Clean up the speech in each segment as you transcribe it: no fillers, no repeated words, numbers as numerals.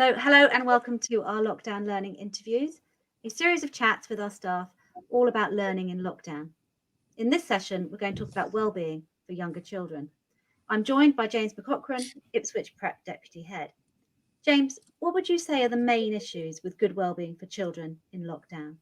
So hello and welcome to our lockdown learning interviews, a series of chats with our staff all about learning in lockdown. In this session, we're going to talk about wellbeing for younger children. I'm joined by James McCaughran, Ipswich Prep Deputy Head. James, what would you say are the main issues with good wellbeing for children in lockdown?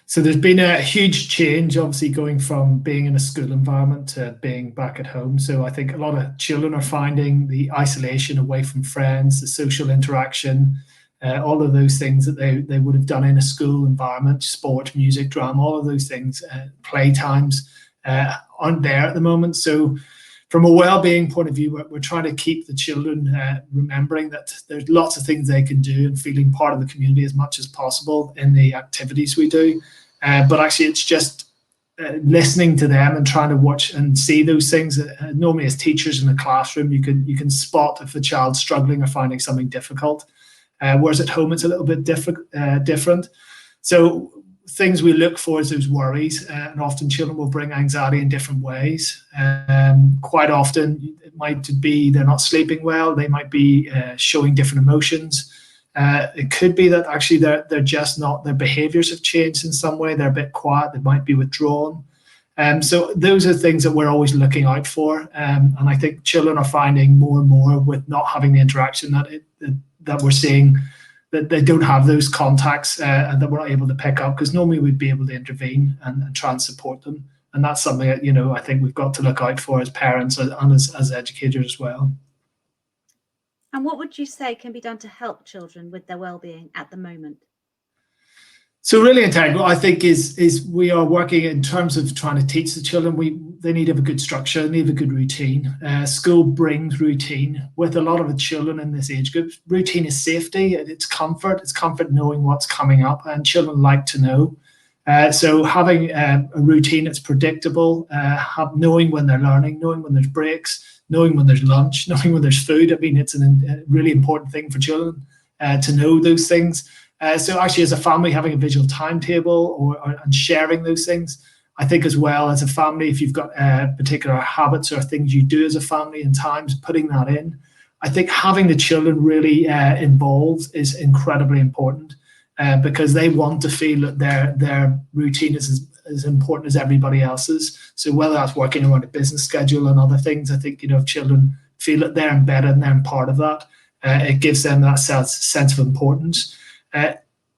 So there's been a huge change, obviously, going from being in a school environment to being back at home. So I think a lot of children are finding the isolation away from friends, the social interaction, all of those things that they would have done in a school environment, sport, music, drama, all of those things, playtimes aren't there at the moment. So from a well-being point of view, we're trying to keep the children remembering that there's lots of things they can do and feeling part of the community as much as possible in the activities we do. But actually, it's just listening to them and trying to watch and see those things. Normally, as teachers in the classroom, you can spot if the child's struggling or finding something difficult. Whereas at home, it's a little bit different. So things we look for is those worries, and often children will bring anxiety in different ways. Quite often it might be they're not sleeping well, they might be showing different emotions. It could be that actually they're just not, their behaviors have changed in some way, they're a bit quiet, they might be withdrawn. So those are things that we're always looking out for, and I think children are finding more and more with not having the interaction that we're seeing, that they don't have those contacts and that we're not able to pick up, because normally we'd be able to intervene and try and support them. And that's something that, I think we've got to look out for as parents and as educators as well. And what would you say can be done to help children with their well-being at the moment? So really integral, I think, is we are working in terms of trying to teach the children. They need to have a good structure, they need to have a good routine. School brings routine with a lot of the children in this age group. Routine is safety, it's comfort knowing what's coming up, and children like to know. So having a routine that's predictable, knowing when they're learning, knowing when there's breaks, knowing when there's lunch, knowing when there's food. I mean, it's a really important thing for children to know those things. So actually, as a family, having a visual timetable and sharing those things, I think as well as a family, if you've got particular habits or things you do as a family and times, putting that in. I think having the children really involved is incredibly important because they want to feel that their routine is as important as everybody else's. So whether that's working around a business schedule and other things, I think, if children feel that they're embedded and they're part of that, it gives them that sense of importance.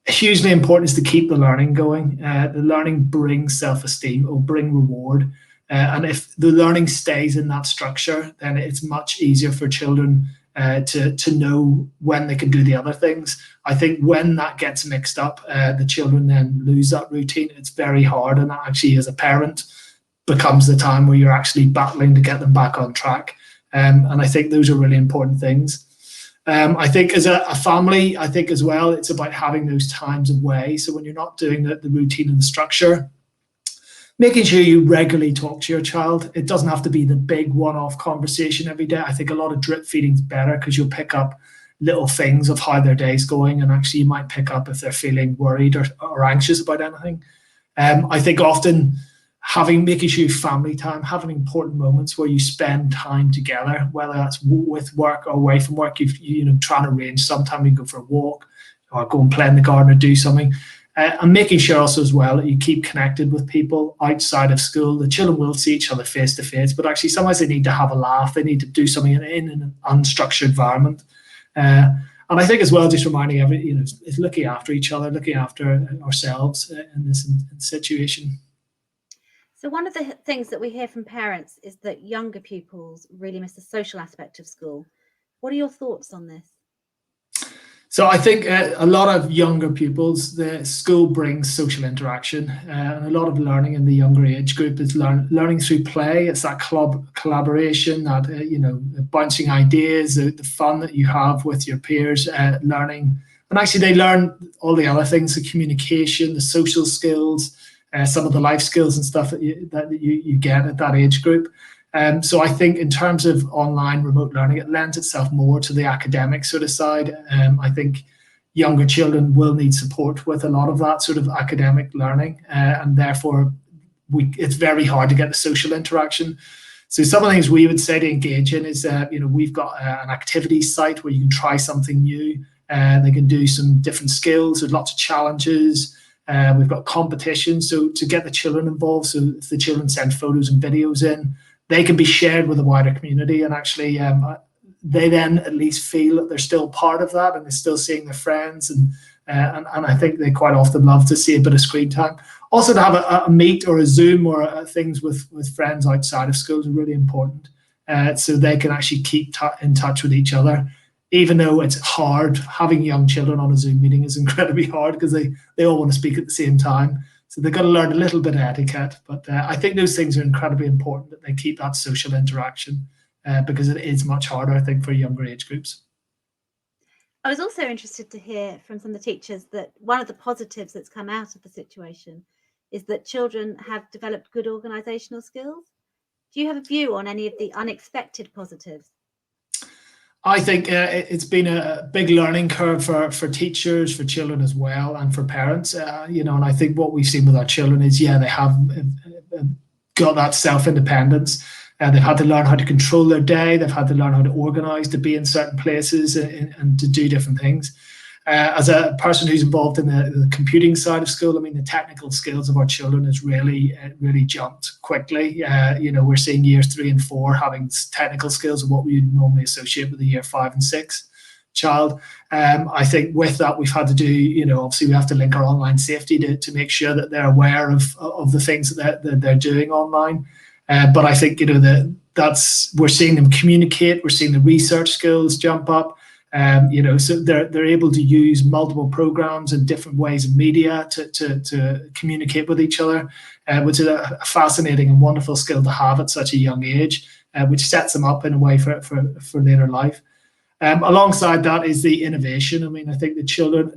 Hugely important is to keep the learning going. The learning brings self-esteem or bring reward. And if the learning stays in that structure, then it's much easier for children to know when they can do the other things. I think when that gets mixed up, the children then lose that routine. It's very hard, and that actually, as a parent, becomes the time where you're actually battling to get them back on track. And I think those are really important things. I think as a family, I think as well, it's about having those times away. So when you're not doing the routine and the structure, making sure you regularly talk to your child. It doesn't have to be the big one-off conversation every day. I think a lot of drip feeding is better because you'll pick up little things of how their day's going, and actually you might pick up if they're feeling worried or anxious about anything. I think often making sure you family time, having important moments where you spend time together, whether that's with work or away from work, trying to arrange sometime you go for a walk or go and play in the garden or do something. And making sure also as well that you keep connected with people outside of school. The children will see each other face to face, but actually sometimes they need to have a laugh. They need to do something in an unstructured environment. And I think as well, just reminding is looking after each other, looking after ourselves in this situation. So one of the things that we hear from parents is that younger pupils really miss the social aspect of school. What are your thoughts on this? So I think a lot of younger pupils, the school brings social interaction, and a lot of learning in the younger age group is learning through play. It's that collaboration, that bouncing ideas, the fun that you have with your peers, learning, and actually they learn all the other things: the communication, the social skills, some of the life skills and stuff that you get at that age group. So I think in terms of online remote learning, it lends itself more to the academic sort of side. I think younger children will need support with a lot of that sort of academic learning, and therefore it's very hard to get the social interaction. So some of the things we would say to engage in is, we've got an activity site where you can try something new, and they can do some different skills. There's lots of challenges. We've got competitions, so to get the children involved. So if the children send photos and videos in, they can be shared with the wider community, and actually they then at least feel that they're still part of that and they're still seeing their friends. And I think they quite often love to see a bit of screen time. Also, to have a meet or a Zoom or things with friends outside of school is really important, so they can actually keep in touch with each other. Even though it's hard, having young children on a Zoom meeting is incredibly hard because they all want to speak at the same time. So they've got to learn a little bit of etiquette. But I think those things are incredibly important, that they keep that social interaction, because it is much harder, I think, for younger age groups. I was also interested to hear from some of the teachers that one of the positives that's come out of the situation is that children have developed good organisational skills. Do you have a view on any of the unexpected positives? I think it's been a big learning curve for teachers, for children as well, and for parents. And I think what we've seen with our children is, they have got that self-independence. They've had to learn how to control their day. They've had to learn how to organise, to be in certain places, and to do different things. As a person who's involved in the computing side of school, I mean, the technical skills of our children has really jumped quickly. We're seeing years 3 and 4 having technical skills of what we would normally associate with a year 5 and 6 child. I think with that, we've had to do, obviously we have to link our online safety to make sure that they're aware of the things that they're doing online. But I think, we're seeing them communicate. We're seeing the research skills jump up. So they're able to use multiple programs and different ways of media to communicate with each other, which is a fascinating and wonderful skill to have at such a young age, which sets them up in a way for later life. Alongside that is the innovation. I mean, I think the children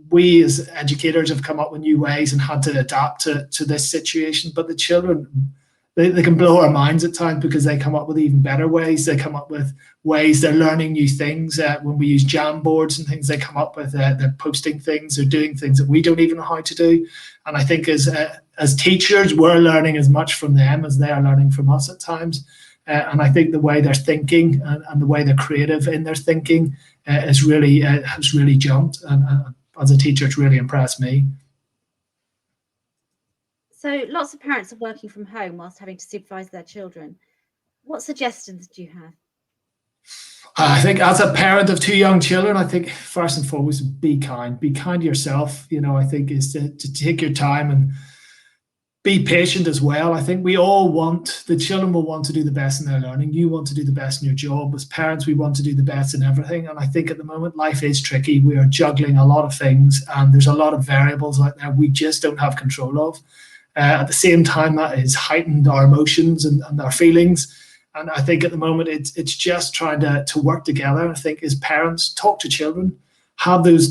we as educators have come up with new ways and had to adapt to this situation, but the children, they can blow our minds at times because they come up with even better ways. They come up with ways, they're learning new things. When we use jam boards and things, they come up with, they're posting things, they're doing things that we don't even know how to do. And I think as teachers, we're learning as much from them as they are learning from us at times. And I think the way they're thinking and the way they're creative in their thinking has really jumped. And as a teacher, it's really impressed me. So lots of parents are working from home whilst having to supervise their children. What suggestions do you have? I think as a parent of 2 young children, I think first and foremost, be kind. Be kind to yourself, I think is to take your time and be patient as well. I think the children will want to do the best in their learning. You want to do the best in your job. As parents, we want to do the best in everything. And I think at the moment, life is tricky. We are juggling a lot of things, and there's a lot of variables out there we just don't have control of. At the same time, that has heightened our emotions and our feelings. And I think at the moment, it's just trying to work together. I think as parents, talk to children, have those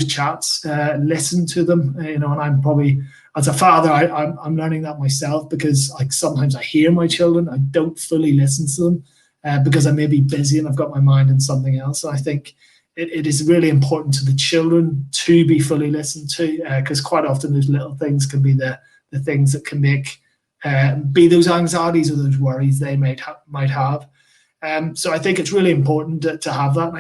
chats, listen to them. And I'm probably, as a father, I'm learning that myself, because sometimes I hear my children, I don't fully listen to them because I may be busy and I've got my mind in something else. So I think it is really important to the children to be fully listened to, because quite often those little things can be the things that can make be those anxieties or those worries they might have. So I think it's really important to have that. And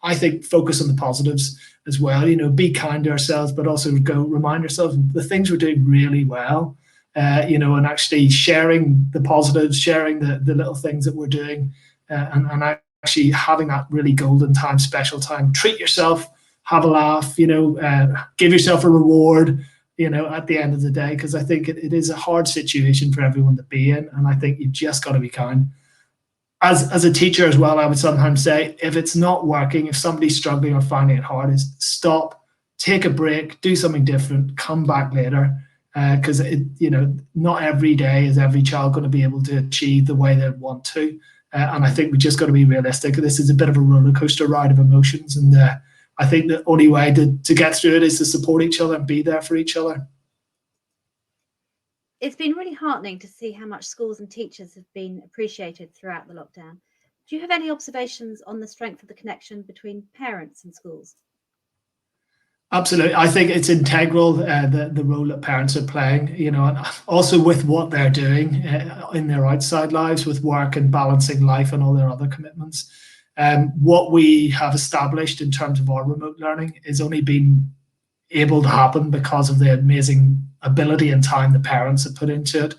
I think focus on the positives as well. Be kind to ourselves, but also remind ourselves the things we're doing really well. And actually sharing the positives, sharing the little things that we're doing, and actually having that really golden time, special time. Treat yourself, have a laugh. Give yourself a reward. At the end of the day, because I think it is a hard situation for everyone to be in, and I think you've just got to be kind. As a teacher as well, I would sometimes say, if it's not working, if somebody's struggling or finding it hard, is stop, take a break, do something different, come back later, because not every day is every child going to be able to achieve the way they want to, and I think we just got to be realistic. This is a bit of a roller coaster ride of emotions, and I think the only way to get through it is to support each other and be there for each other. It's been really heartening to see how much schools and teachers have been appreciated throughout the lockdown. Do you have any observations on the strength of the connection between parents and schools? Absolutely. I think it's integral, the role that parents are playing, and also with what they're doing in their outside lives with work and balancing life and all their other commitments. What we have established in terms of our remote learning is only been able to happen because of the amazing ability and time the parents have put into it.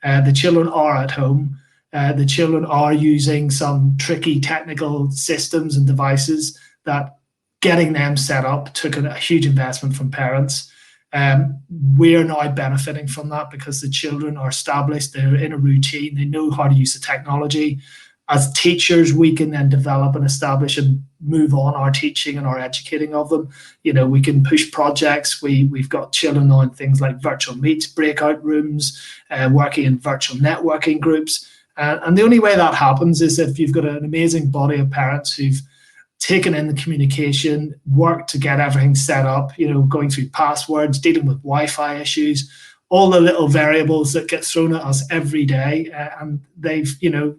The children are at home. The children are using some tricky technical systems and devices that getting them set up took a huge investment from parents. We're now benefiting from that because the children are established, they're in a routine, they know how to use the technology. As teachers, we can then develop and establish and move on our teaching and our educating of them. We can push projects. We've got children now in things like virtual meets, breakout rooms, working in virtual networking groups. And the only way that happens is if you've got an amazing body of parents who've taken in the communication, worked to get everything set up, going through passwords, dealing with Wi-Fi issues, all the little variables that get thrown at us every day. And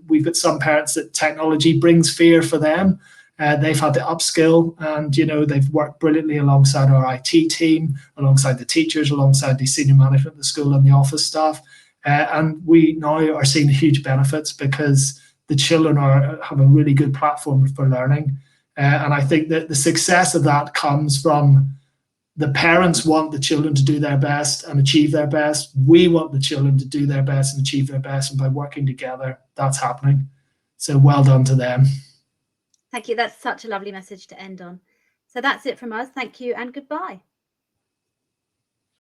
we've got some parents that technology brings fear for them. They've had to upskill and, they've worked brilliantly alongside our IT team, alongside the teachers, alongside the senior management of the school and the office staff. And we now are seeing huge benefits because the children have a really good platform for learning. And I think that the success of that comes from the parents want the children to do their best and achieve their best. We want the children to do their best and achieve their best. And by working together, that's happening. So well done to them. Thank you. That's such a lovely message to end on. So that's it from us. Thank you and goodbye.